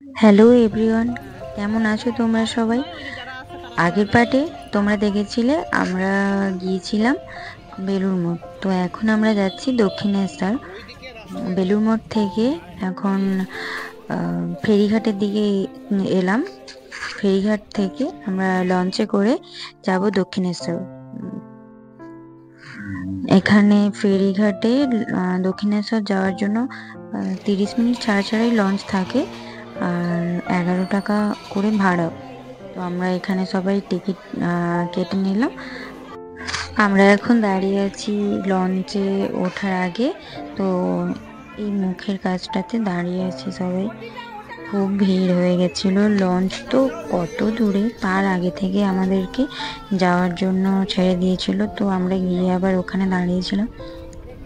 Hello everyone, কেমন আছো তোমরা সবাই? আগের পার্টে তোমরা দেখেছিলে আমরা গিয়েছিলাম বেলুড় মঠ। তো এখন আমরা যাচ্ছি দক্ষিণেশ্বর। বেলুড় মঠ থেকে এখন ফেরিঘাটের দিকে এলাম। ফেরিঘাট থেকে আমরা লঞ্চে করে যাব দক্ষিণেশ্বর। এখানে ফেরিঘাটে দক্ষিণেশ্বর যাওয়ার জন্য 30 মিনিট ছাড়া ছাড়াই লঞ্চ থাকে, আর 11 টাকা করে ভাড়া। তো আমরা এখানে সবাই টিকিট কেটে নিলাম। আমরা এখন দাঁড়িয়ে আছি লঞ্চে ওঠার আগে। তো এই মুখের কাজটাতে দাঁড়িয়ে আছি সবাই। খুব ভিড় হয়ে গেছিল। লঞ্চ তো কত দূরে, তার আগে থেকে আমাদেরকে যাওয়ার জন্য ছেড়ে দিয়েছিল। তো আমরা গিয়ে আবার ওখানে দাঁড়িয়েছিলাম।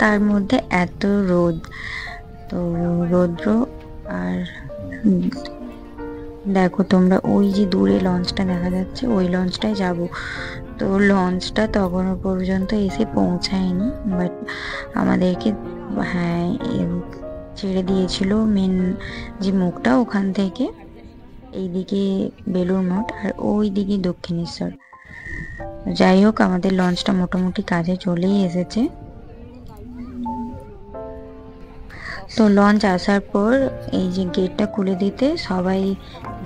তার মধ্যে এত রোদ, তো রৌদ্র। আর দেখো তোমরা, ওই যে দূরে লঞ্চটা দেখা যাচ্ছে, ওই লঞ্চটায় যাব। তো লঞ্চটা তখনও পর্যন্ত এসে পৌঁছায়নি, বাট আমাদেরকে ছেড়ে দিয়েছিল মেন যে মুখটা, ওখান থেকে এইদিকে বেলুড় মঠ আর ওই দিকে দক্ষিণেশ্বর। যাই হোক, আমাদের লঞ্চটা মোটামুটি কাজে চলেই এসেছে। তো লঞ্চ আসার পর এই যে গেটটা খুলে দিতে সবাই,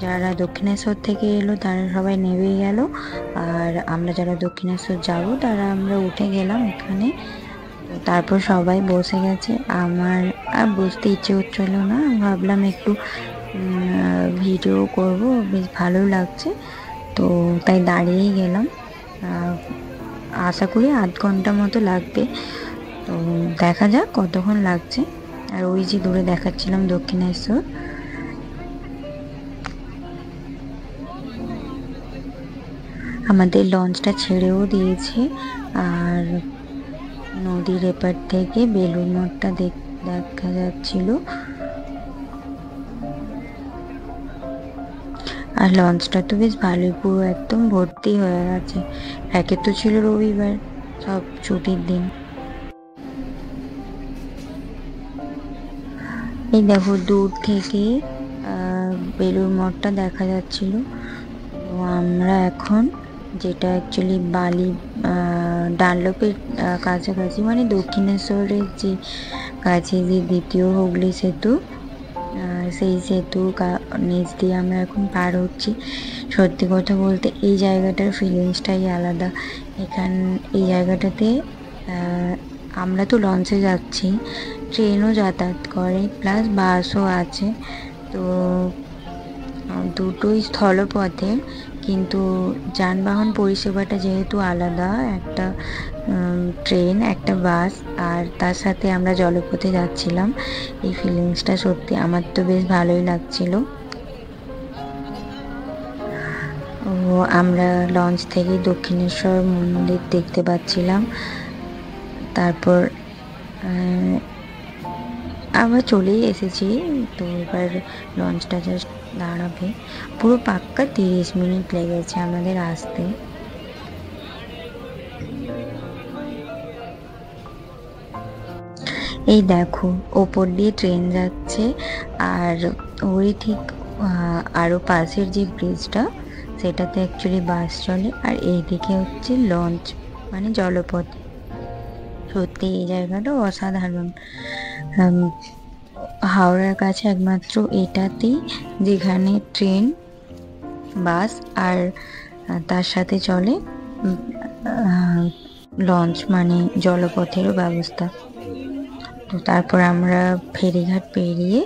যারা দক্ষিণেশ্বর থেকে এলো তারা সবাই নেমে গেল, আর আমরা যারা দক্ষিণেশ্বর যাব তারা আমরা উঠে গেলাম এখানে। তারপর সবাই বসে গেছে। আমার আর বসতে ইচ্ছে হচ্ছিল না, ভাবলাম একটু ভিডিও করব, বেশ ভালো লাগছে। তো তাই দাঁড়িয়েই গেলাম। আশা করি আধ ঘন্টা মতো লাগবে, তো দেখা যাক কতক্ষণ লাগছে। আর ওই যে দূরে দেখাচ্ছিলাম দক্ষিণেশ্বর। আমাদের লঞ্চটা ছেড়েও দিয়েছে, আর নদীর এপার থেকে বেলুড় মঠটা দেখা যাচ্ছিল। আর লঞ্চটা তো বেশ ভালোই, পুরো একদম ভর্তি হয়ে গেছে। একে তো ছিল রবিবার, সব ছুটির দিন। এই দেখো দূর থেকে বেলুড় মঠটা দেখা যাচ্ছিল। তো আমরা এখন, যেটা অ্যাকচুয়ালি বালি ডানলপের কাছাকাছি, মানে দক্ষিণেশ্বরের যে কাছে যে দ্বিতীয় হুগলি সেতু, সেই সেতু নিচ দিয়ে আমরা এখন পার হচ্ছি। সত্যি কথা বলতে এই জায়গাটার ফিলিংসটাই আলাদা। এই জায়গাটাতে আমরা তো লঞ্চে যাচ্ছি, ট্রেনও যাতায়াত করে, প্লাস বাসও আছে। তো দুটোই স্থলপথে, কিন্তু যানবাহন পরিষেবাটা যেহেতু আলাদা, একটা ট্রেন, একটা বাস, আর তার সাথে আমরা জলপথে যাচ্ছিলাম। এই ফিলিংসটা সত্যি আমার তো বেশ ভালোই লাগছিল। ও আমরা লঞ্চ থেকে দক্ষিণেশ্বর মন্দির দেখতে পাচ্ছিলাম। তারপর আবার চলেই এসেছি। তো এবার লঞ্চটা জাস্ট দাঁড়াবে। পুরো পাক্কা 30 মিনিট লেগেছে আমাদের আসতে। এই দেখো ওপর দিয়ে ট্রেন যাচ্ছে, আর ওই ঠিক আরো পাশের যে ব্রিজটা, সেটাতে অ্যাকচুয়ালি বাস চলে, আর এইদিকে হচ্ছে লঞ্চ, মানে জলপথ। সত্যি এই জায়গাটা অসাধারণ। হাওড়ার কাছে একমাত্র এটাতেই যেখানে ট্রেন, বাস আর তার সাথে চলে লঞ্চ, মানে জলপথেরও ব্যবস্থা। তো তারপর আমরা ফেরিঘাট পেরিয়ে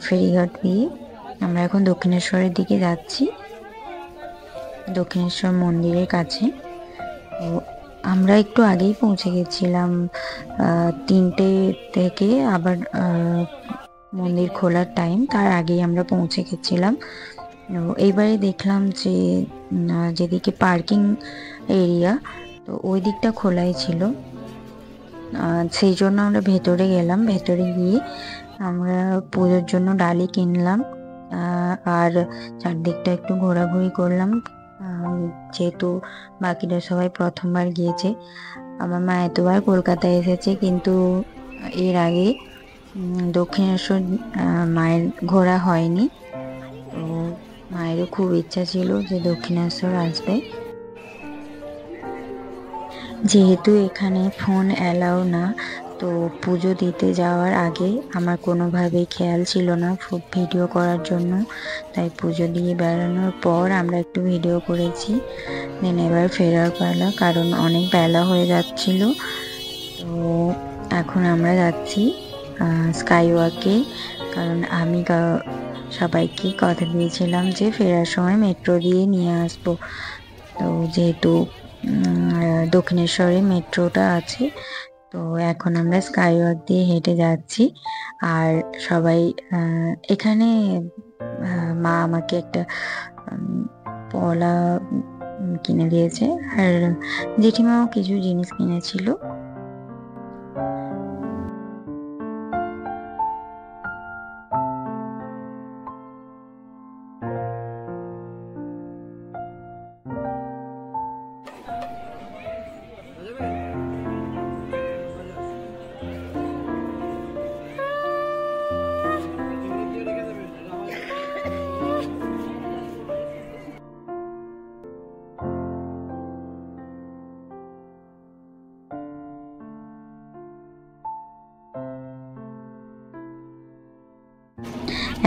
ফেরিঘাট দিয়ে আমরা এখন দক্ষিণেশ্বরের দিকে যাচ্ছি, দক্ষিণেশ্বর মন্দিরের কাছে। তো আমরা একটু আগেই পৌঁছে গেছিলাম, 3টে থেকে আবার মন্দির খোলার টাইম, তার আগেই আমরা পৌঁছে গেছিলাম। এইবারে দেখলাম যে যেদিকে পার্কিং এরিয়া, তো ওই দিকটা খোলাই ছিল। সেই জন্য আমরা ভেতরে গেলাম। ভেতরে গিয়ে আমরা পুজোর জন্য ডালি কিনলাম, আর চারদিকটা একটু ঘোরাঘুরি করলাম। যেহেতু বাকিরা সবাই প্রথমবার গিয়েছে, আমার মা এতবার কলকাতায় এসেছে, কিন্তু এর আগে দক্ষিণেশ্বর মায়ের ঘোরা হয়নি। মায়েরও খুব ইচ্ছা ছিল যে দক্ষিণেশ্বর আসবে। যেহেতু এখানে ফোন অ্যালাউ না, তো পুজো দিতে যাওয়ার আগে আমার কোনোভাবেই খেয়াল ছিল না ভিডিও করার জন্য। তাই পুজো দিয়ে বেড়ানোর পর আমরা একটু ভিডিও করেছি। দেন এবার ফেরার পালা, কারণ অনেক বেলা হয়ে যাচ্ছিল। তো এখন আমরা যাচ্ছি স্কাই ওয়াকে, কারণ আমি সবাইকে কথা দিয়েছিলাম যে ফেরার সময় মেট্রো দিয়ে নিয়ে আসবো। তো যেহেতু দক্ষিণেশ্বরে মেট্রোটা আছে, তো এখন আমরা স্কাই ওয়াক দিয়ে হেঁটে যাচ্ছি। আর সবাই এখানে মা আমাকে একটা পলা কিনে দিয়েছে, আর জেঠিমাও কিছু জিনিস কিনেছিল।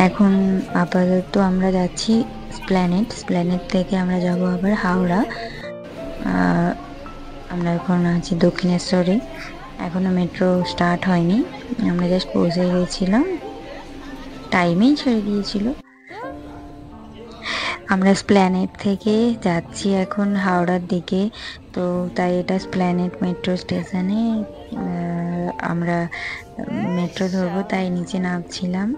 এখন আপাতত আমরা যাচ্ছি স্প্ল্যানেড থেকে আমরা যাব আবার হাওড়া। আমরা এখন আছি দক্ষিণেশ্বরে, এখনো মেট্রো স্টার্ট হয়নি, আমরা জাস্ট পৌঁছে গেছিলাম, টাইমেই ছেড়ে দিয়েছিল। আমরা স্প্ল্যানেড থেকে যাচ্ছি এখন হাওড়ার দিকে, তো তাই এটা স্প্ল্যানেড মেট্রো স্টেশনে আমরা মেট্রো ধরবো, তাই নিচে নামছিলাম।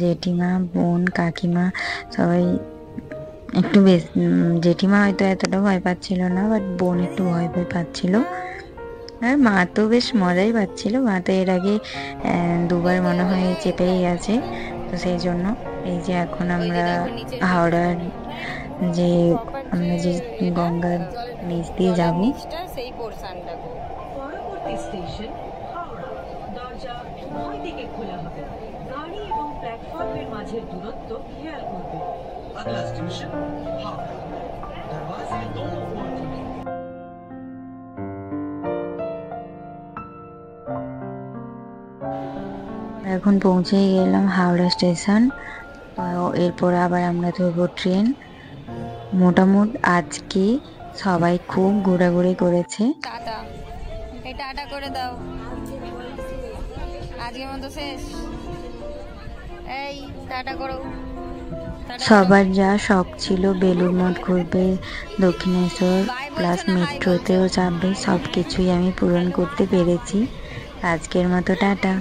জেঠিমা, বোন, কাকিমা সবাই একটু বেশ, জেঠিমা হয়তো এতটা ভয় পাচ্ছিল না, বাট বোন একটু ভয় পাচ্ছিল। আর মা তো বেশ মজাই পাচ্ছিল, মা তো এর আগে দুবার মনে হয় চেপেই গেছে। তো সেই জন্য এই যে এখন আমরা হাওড়ার যে আমরা যে গঙ্গার নিচ দিয়ে যাব, সেই পোর্শনটা পরবর্তী স্টেশন হাওড়া। দরজা উভয় দিকে খোলা হবে, গাড়ি এবং প্ল্যাটফর্মের মাঝের দূরত্ব খেয়াল করবে। আগলা স্টেশন হাওড়া, দরওয়াজে दोनों ओर खुले। এখন পৌঁছে গেলাম হাওড়া স্টেশন। এরপর আবার আমরা ধরবো ট্রেন। মোটামুট আজকে সবাই খুব ঘোরাঘুরি করেছে। টাটা, এই টাটা করে দাও, আজকের মতো শেষ, এই টাটা করো। সবার যা শখ ছিল বেলুড় মঠ ঘুরবে, দক্ষিণেশ্বর প্লাস মেট্রোতেও যাবে, সব কিছুই আমি পূরণ করতে পেরেছি। আজকের মতো টাটা।